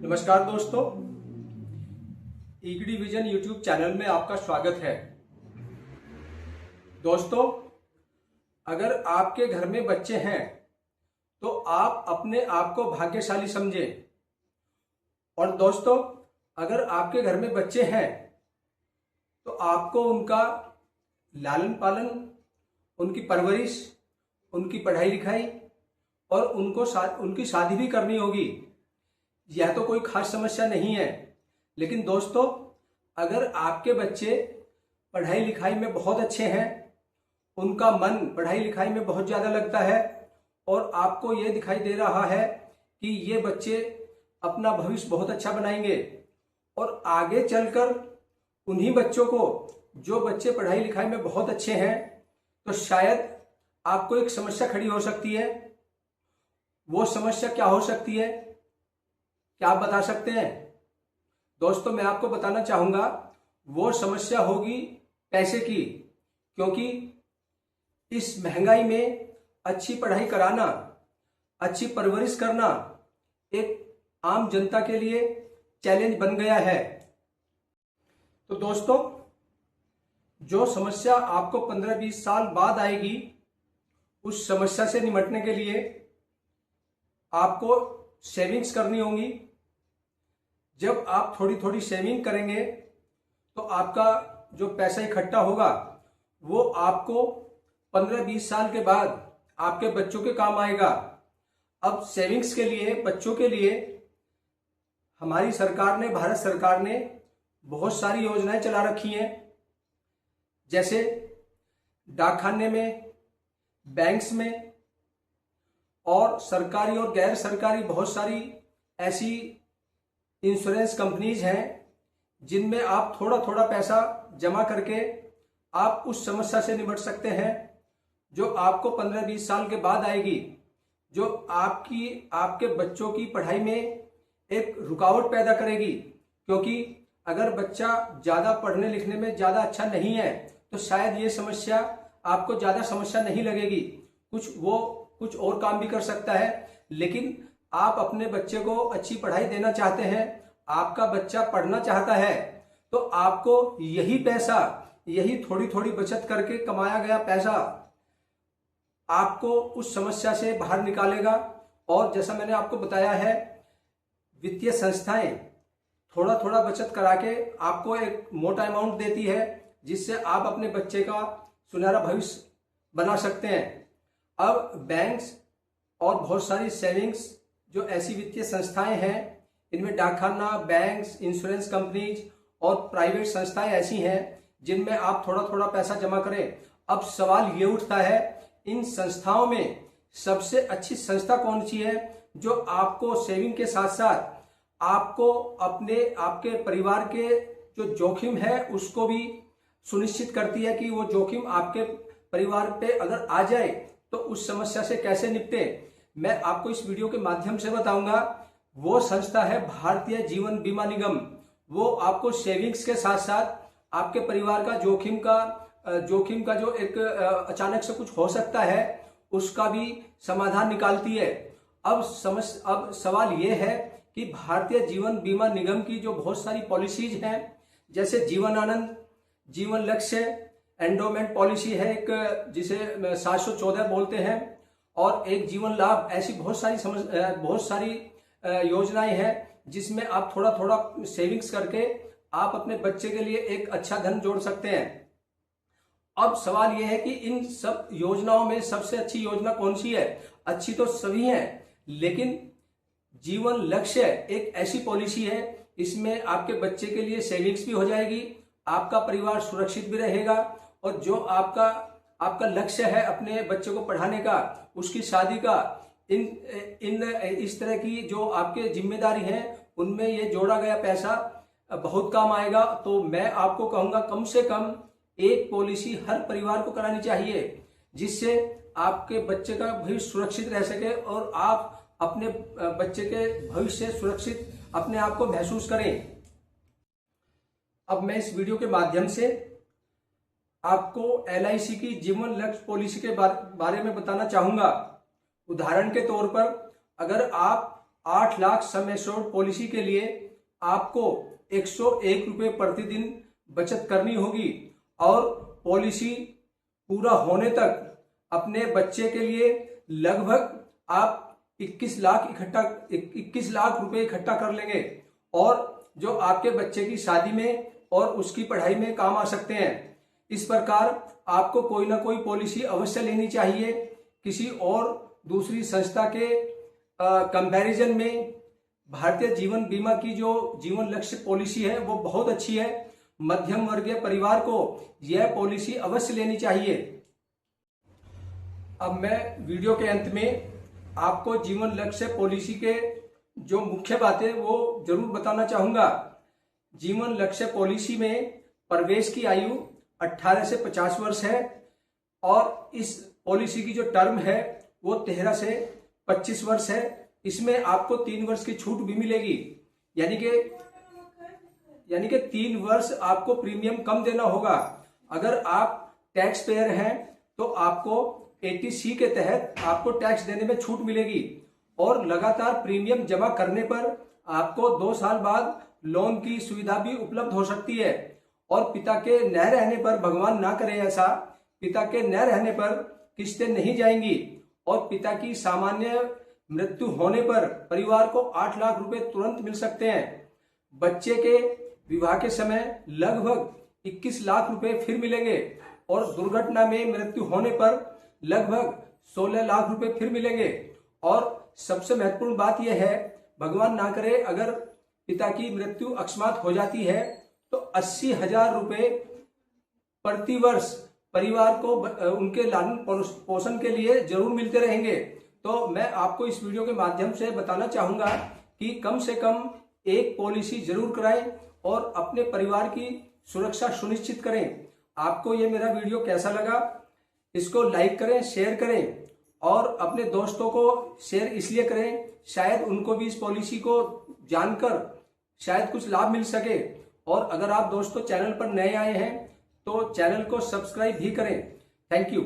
नमस्कार दोस्तों, ईगडी vision YouTube channel में आपका स्वागत है। दोस्तों, अगर आपके घर में बच्चे हैं तो आप अपने आप को भाग्यशाली समझें। और दोस्तों, अगर आपके घर में बच्चे हैं तो आपको उनका लालन पालन, उनकी परवरिश, उनकी पढ़ाई लिखाई और उनकी शादी भी करनी होगी। यह तो कोई खास समस्या नहीं है। लेकिन दोस्तों, अगर आपके बच्चे पढ़ाई लिखाई में बहुत अच्छे हैं, उनका मन पढ़ाई लिखाई में बहुत ज़्यादा लगता है और आपको ये दिखाई दे रहा है कि ये बच्चे अपना भविष्य बहुत अच्छा बनाएंगे और आगे चलकर उन्हीं बच्चों को, जो बच्चे पढ़ाई लिखाई में बहुत अच्छे हैं, तो शायद आपको एक समस्या खड़ी हो सकती है। वो समस्या क्या हो सकती है, क्या आप बता सकते हैं? दोस्तों, मैं आपको बताना चाहूंगा, वो समस्या होगी पैसे की। क्योंकि इस महंगाई में अच्छी पढ़ाई कराना, अच्छी परवरिश करना एक आम जनता के लिए चैलेंज बन गया है। तो दोस्तों, जो समस्या आपको 15-20 साल बाद आएगी, उस समस्या से निपटने के लिए आपको सेविंग्स करनी होगी। जब आप थोड़ी थोड़ी सेविंग करेंगे तो आपका जो पैसा इकट्ठा होगा वो आपको 15-20 साल के बाद आपके बच्चों के काम आएगा। अब सेविंग्स के लिए, बच्चों के लिए हमारी सरकार ने, भारत सरकार ने बहुत सारी योजनाएं चला रखी हैं। जैसे डाकखाने में, बैंक्स में और सरकारी और गैर सरकारी बहुत सारी ऐसी इंश्योरेंस कंपनीज हैं जिनमें आप थोड़ा थोड़ा पैसा जमा करके आप उस समस्या से निपट सकते हैं जो आपको 15-20 साल के बाद आएगी, जो आपके बच्चों की पढ़ाई में एक रुकावट पैदा करेगी। क्योंकि अगर बच्चा ज़्यादा पढ़ने लिखने में ज़्यादा अच्छा नहीं है तो शायद ये समस्या आपको ज़्यादा समस्या नहीं लगेगी, कुछ और काम भी कर सकता है। लेकिन आप अपने बच्चे को अच्छी पढ़ाई देना चाहते हैं, आपका बच्चा पढ़ना चाहता है, तो आपको यही पैसा, यही थोड़ी थोड़ी बचत करके कमाया गया पैसा आपको उस समस्या से बाहर निकालेगा। और जैसा मैंने आपको बताया है, वित्तीय संस्थाएं थोड़ा थोड़ा बचत करा के आपको एक मोटा अमाउंट देती है जिससे आप अपने बच्चे का सुनहरा भविष्य बना सकते हैं। अब बैंक्स और बहुत सारी सेविंग्स, जो ऐसी वित्तीय संस्थाएं हैं, इनमें डाकखाना, बैंक्स, इंश्योरेंस कंपनीज और प्राइवेट संस्थाएं ऐसी हैं जिनमें आप थोड़ा थोड़ा पैसा जमा करें। अब सवाल ये उठता है, इन संस्थाओं में सबसे अच्छी संस्था कौन सी है जो आपको सेविंग के साथ साथ आपको आपके परिवार के जो जोखिम है उसको भी सुनिश्चित करती है कि वो जोखिम आपके परिवार पे अगर आ जाए तो उस समस्या से कैसे निपटे। मैं आपको इस वीडियो के माध्यम से बताऊंगा। वो संस्था है भारतीय जीवन बीमा निगम। वो आपको सेविंग्स के साथ साथ आपके परिवार का जोखिम का जो एक अचानक से कुछ हो सकता है उसका भी समाधान निकालती है। अब सवाल ये है कि भारतीय जीवन बीमा निगम की जो बहुत सारी पॉलिसीज हैं, जैसे जीवन आनंद, जीवन लक्ष्य, एंडोमेंट पॉलिसी है एक, जिसे 714 बोलते हैं, और एक जीवन लाभ, ऐसी बहुत सारी योजनाएं हैं जिसमें आप थोड़ा थोड़ा सेविंग्स करके आप अपने बच्चे के लिए एक अच्छा धन जोड़ सकते हैं। अब सवाल यह है कि इन सब योजनाओं में सबसे अच्छी योजना कौन सी है? अच्छी तो सभी हैं, लेकिन जीवन लक्ष्य एक ऐसी पॉलिसी है, इसमें आपके बच्चे के लिए सेविंग्स भी हो जाएगी, आपका परिवार सुरक्षित भी रहेगा, और जो आपका लक्ष्य है अपने बच्चे को पढ़ाने का, उसकी शादी का, इस तरह की जो आपके जिम्मेदारी हैं, उनमें ये जोड़ा गया पैसा बहुत काम आएगा। तो मैं आपको कहूंगा, कम से कम एक पॉलिसी हर परिवार को करानी चाहिए जिससे आपके बच्चे का भविष्य सुरक्षित रह सके और आप अपने बच्चे के भविष्य से सुरक्षित अपने आप को महसूस करें। अब मैं इस वीडियो के माध्यम से आपको LIC की जीवन लक्ष्य पॉलिसी के बारे में बताना चाहूंगा। उदाहरण के तौर पर, अगर आप 8 लाख सम एश्योर्ड पॉलिसी के लिए आपको 101 रुपये प्रतिदिन बचत करनी होगी और पॉलिसी पूरा होने तक अपने बच्चे के लिए लगभग आप 21 लाख रुपए इकट्ठा कर लेंगे और जो आपके बच्चे की शादी में और उसकी पढ़ाई में काम आ सकते हैं। इस प्रकार आपको कोई ना कोई पॉलिसी अवश्य लेनी चाहिए। किसी और दूसरी संस्था के कंपैरिजन में भारतीय जीवन बीमा की जो जीवन लक्ष्य पॉलिसी है वो बहुत अच्छी है। मध्यम वर्गीय परिवार को यह पॉलिसी अवश्य लेनी चाहिए। अब मैं वीडियो के अंत में आपको जीवन लक्ष्य पॉलिसी के जो मुख्य बातें वो जरूर बताना चाहूंगा। जीवन लक्ष्य पॉलिसी में प्रवेश की आयु 18 से 50 वर्ष है और इस पॉलिसी की जो टर्म है वो 13 से 25 वर्ष है। इसमें आपको 3 वर्ष की छूट भी मिलेगी, यानी कि 3 वर्ष आपको प्रीमियम कम देना होगा। अगर आप टैक्स पेयर हैं तो आपको 80C के तहत आपको टैक्स देने में छूट मिलेगी और लगातार प्रीमियम जमा करने पर आपको 2 साल बाद लोन की सुविधा भी उपलब्ध हो सकती है। और पिता के न रहने पर, भगवान ना करे ऐसा, पिता के न रहने पर किस्तें नहीं जाएंगी और पिता की सामान्य मृत्यु होने पर परिवार को 8 लाख रुपए तुरंत मिल सकते हैं। बच्चे के विवाह के समय लगभग 21 लाख रुपए फिर मिलेंगे और दुर्घटना में मृत्यु होने पर लगभग 16 लाख रुपए फिर मिलेंगे। और सबसे महत्वपूर्ण बात यह है, भगवान ना करे अगर पिता की मृत्यु अकस्मात हो जाती है तो 80,000 रुपए प्रति वर्ष परिवार को उनके लालन पोषण के लिए जरूर मिलते रहेंगे। तो मैं आपको इस वीडियो के माध्यम से बताना चाहूंगा कि कम से कम एक पॉलिसी जरूर कराएं और अपने परिवार की सुरक्षा सुनिश्चित करें। आपको ये मेरा वीडियो कैसा लगा, इसको लाइक करें, शेयर करें और अपने दोस्तों को शेयर इसलिए करें शायद उनको भी इस पॉलिसी को जानकर शायद कुछ लाभ मिल सके। और अगर आप दोस्तों चैनल पर नए आए हैं तो चैनल को सब्सक्राइब भी करें। Thank you.